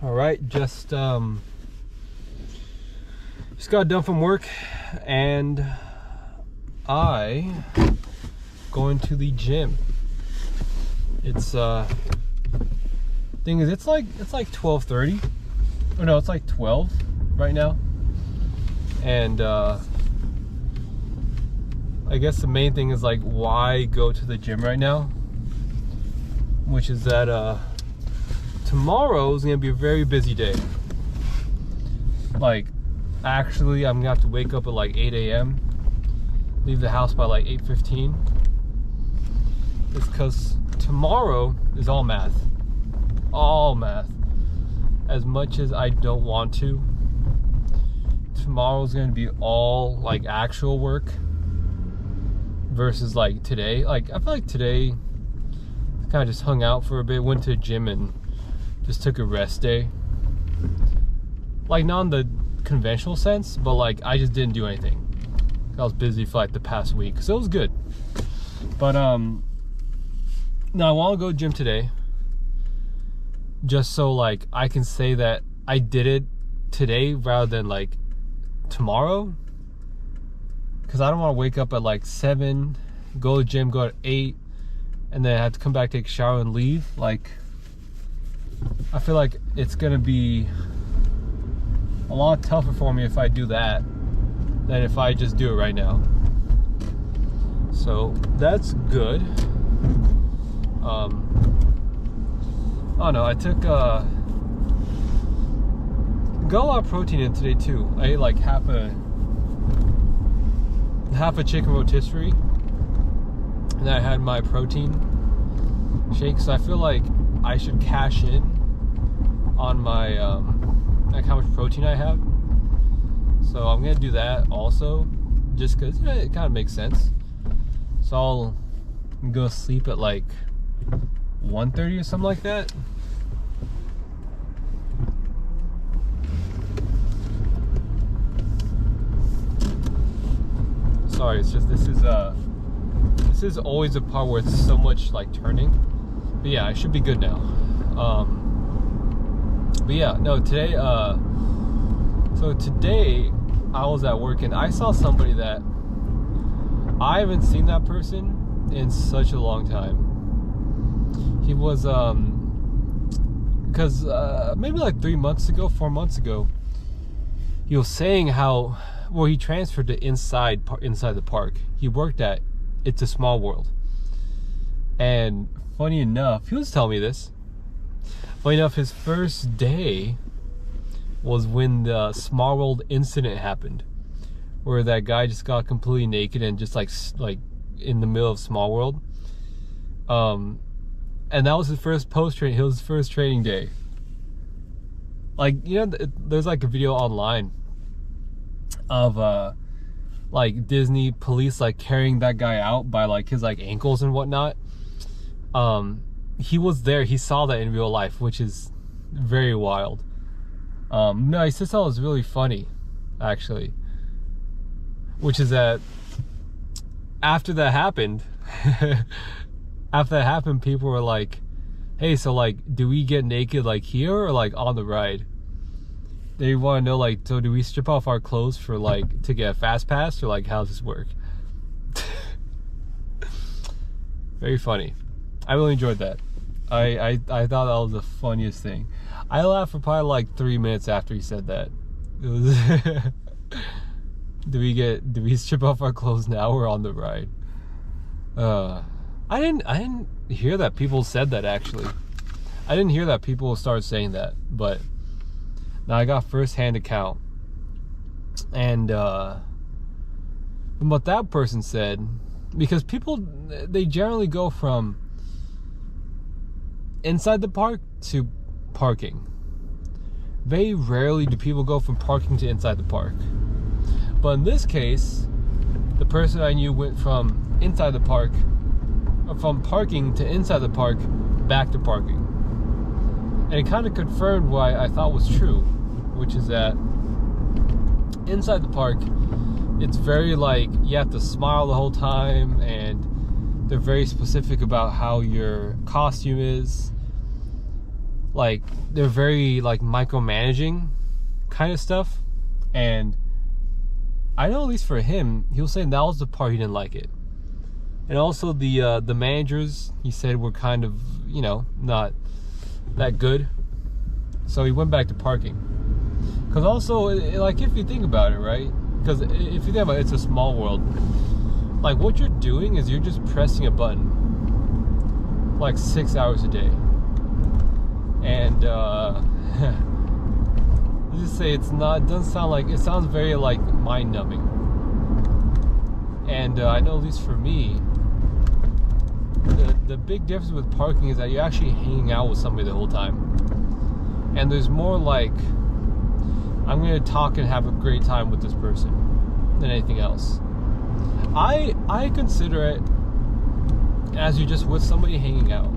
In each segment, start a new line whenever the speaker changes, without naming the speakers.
All right, just got done from work, and I going to the gym. It's thing is, it's like 12:30. Oh no, it's like 12 right now. And I guess the main thing is like why go to the gym right now, which is that tomorrow is gonna be a very busy day. Like, actually, I'm gonna have to wake up at like 8 a.m. leave the house by like 8:15. It's because tomorrow is all math. As much as I don't want to, tomorrow's gonna be all like actual work versus like today. Like, I feel like today I kind of just hung out for a bit, went to the gym and just took a rest day. Like, not in the conventional sense, but like I just didn't do anything. I was busy for like the past week, so it was good. But now I want to go to the gym today, just so like I can say that I did it today rather than like tomorrow, because I don't want to wake up at like 7, go to the gym, go at 8, and then I have to come back, take a shower, and leave. Like, I feel like it's gonna be a lot tougher for me if I do that than if I just do it right now. So that's good. Oh no, I took got a lot of protein in today too. I ate like half a chicken rotisserie, and then I had my protein shake. So I feel like I should cash in on my like how much protein I have. So I'm gonna do that also, just because it kind of makes sense. So I'll go sleep at like 1:30 or something like that. Sorry, it's just this is always a part where it's so much like turning. But yeah, I should be good now. But yeah, no, today so today I was at work and I saw somebody that I haven't seen that person in such a long time. He was because maybe like 4 months ago, he was saying how, well, he transferred to inside the park. He worked at It's a Small World. And funny enough, he was telling me this. Funny enough, his first day was when the Small World incident happened, where that guy just got completely naked and just like in the middle of Small World. And that was his first first training day. Like, you know, there's like a video online of like Disney police like carrying that guy out by like his like ankles and whatnot. He was there. He saw that in real life, which is very wild. No, he said that was really funny, actually. Which is that after that happened, people were like, "Hey, so like, do we get naked like here or like on the ride?" They want to know, like, so do we strip off our clothes for like to get a fast pass, or like how does this work? Very funny. I really enjoyed that. I thought that was the funniest thing. I laughed for probably like 3 minutes after he said that. It was do we strip off our clothes now or on the ride? I didn't hear that people said that, actually. I didn't hear that people started saying that, but now I got first-hand account. And from what that person said, because people, they generally go from inside the park to parking. Very rarely do people go from parking to inside the park. But in this case, the person I knew went from inside the park, or from parking to inside the park, back to parking. And it kind of confirmed what I thought was true, which is that inside the park, it's very like, you have to smile the whole time, and they're very specific about how your costume is. like they're very like micromanaging kind of stuff. And I know, at least for him, he was saying that was the part he didn't like it. And also the managers, he said, were kind of, you know, not that good. So he went back to parking. Because also, like, if you think about it, right? Because if you think about it, it's a small world. Like, what you're doing is you're just pressing a button like 6 hours a day. And let's just say it's not, it doesn't sound like, it sounds very like mind-numbing. And I know, at least for me, the big difference with parking is that you're actually hanging out with somebody the whole time. And there's more like, I'm going to talk and have a great time with this person than anything else. I consider it as you're just with somebody hanging out.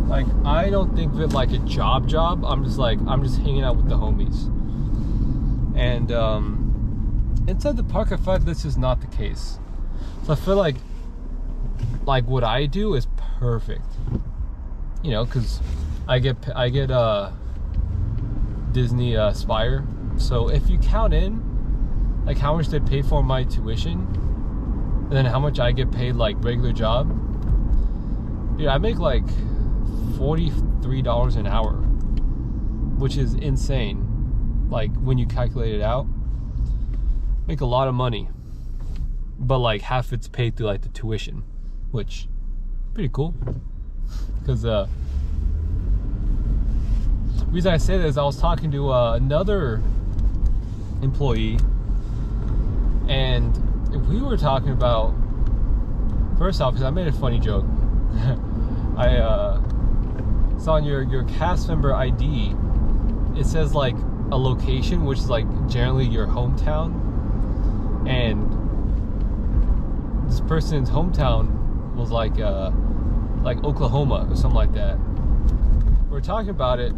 Like, I don't think of it like a job. I'm just hanging out with the homies. And inside the park, I feel like this is not the case. So I feel like what I do is perfect. You know, because I get Disney Spire. So if you count in like how much they pay for my tuition, and then how much I get paid like regular job, dude, I make like $43 an hour, which is insane. Like, when you calculate it out, make a lot of money, but like half it's paid through like the tuition, which pretty cool. Because the reason I say that is I was talking to another employee, and we were talking about, first off, because I made a funny joke. I saw on your cast member ID, it says like a location, which is like generally your hometown, and this person's hometown was like Oklahoma or something like that. We were talking about it.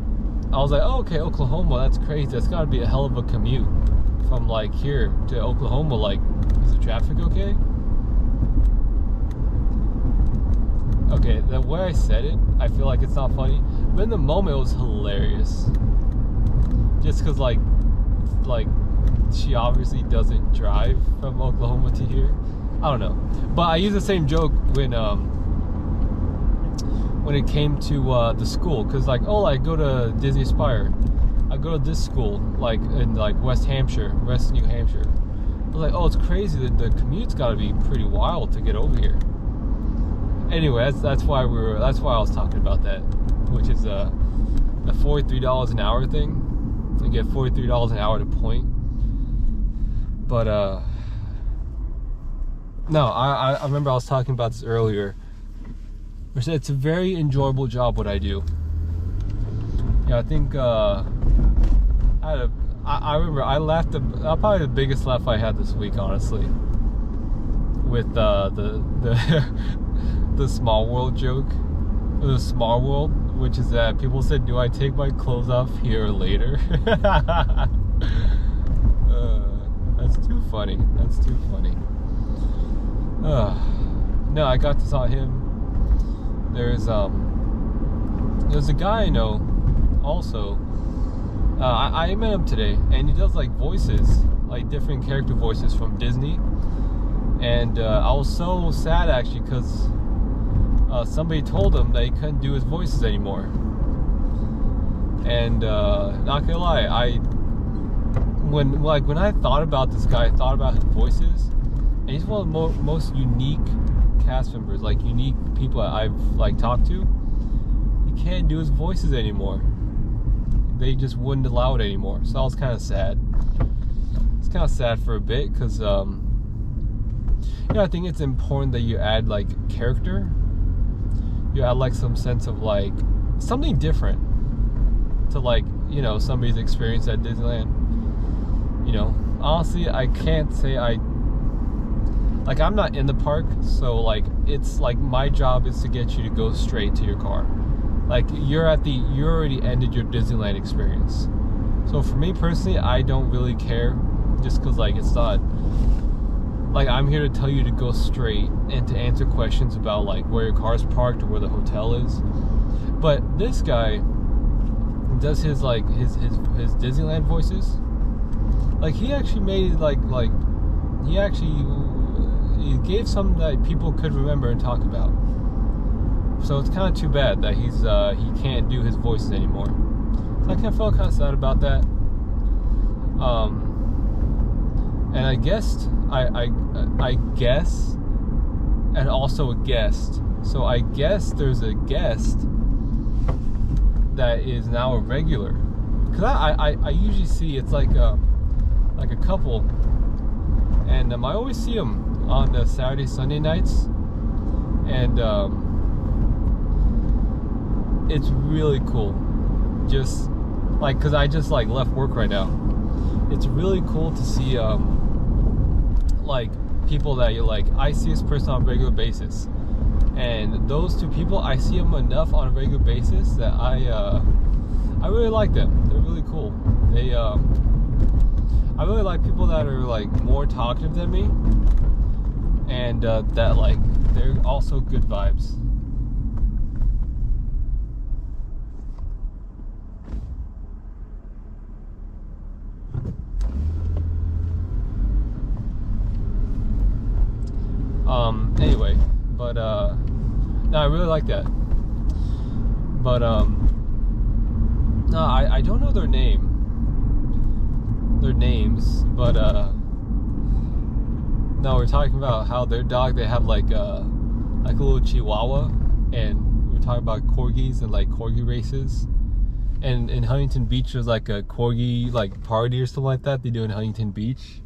I was like, oh, okay, Oklahoma, that's crazy. That's got to be a hell of a commute from like here to Oklahoma. Like, is the traffic okay? Okay, the way I said it, I feel like it's not funny, but in the moment it was hilarious. Just because like she obviously doesn't drive from Oklahoma to here. I don't know, but I use the same joke when it came to the school, because like, oh, I go to Disney Spire, I go to this school like in like West New Hampshire. I was like, oh, it's crazy that the commute's got to be pretty wild to get over here. Anyway, that's why I was talking about that, which is the $43 an hour thing. You get $43 an hour to point. But no, I remember I was talking about this earlier. I said it's a very enjoyable job what I do. Yeah, I think I remember I laughed. Probably the biggest laugh I had this week, honestly, with the Small World joke. The Small World, which is that people said, "Do I take my clothes off here or later?" That's too funny. That's too funny. No, I got this on him. There's a guy I know also. I met him today, and he does like voices, like different character voices from Disney. And I was so sad actually, because somebody told him that he couldn't do his voices anymore. And not gonna lie, when I thought about this guy, I thought about his voices, and he's one of the most unique cast members, like unique people I've like talked to. He can't do his voices anymore. They just wouldn't allow it anymore. So I was kind of sad. It's kind of sad for a bit, because I think it's important that you add like character. You add like some sense of like something different to like, somebody's experience at Disneyland. Honestly, I can't say I'm not in the park, so like it's like my job is to get you to go straight to your car. Like you already ended your Disneyland experience. So for me personally, I don't really care, just because like it's not like I'm here to tell you to go straight and to answer questions about like where your car's parked or where the hotel is. But this guy, does his like his Disneyland voices. Like he actually made like he gave something that people could remember and talk about. So it's kind of too bad that he can't do his voices anymore. So I felt kind of sad about that. And I guess I guess, and also a guest. So I guess there's a guest that is now a regular. Cause I usually see it's like a couple, and I always see them on the Saturday, Sunday nights, and it's really cool. Just like, cause I just like left work right now. It's really cool to see like people that you're like, I see this person on a regular basis, and those two people, I see them enough on a regular basis that I really like them. They're really cool. I really like people that are like more talkative than me, and that like they're also good vibes. Anyway, but no, I really like that. But no, I don't know their names, but no, we're talking about how their dog, they have like a little Chihuahua, and we're talking about corgis and like corgi races. And in Huntington Beach, there's like a corgi like party or something like that they do in Huntington Beach.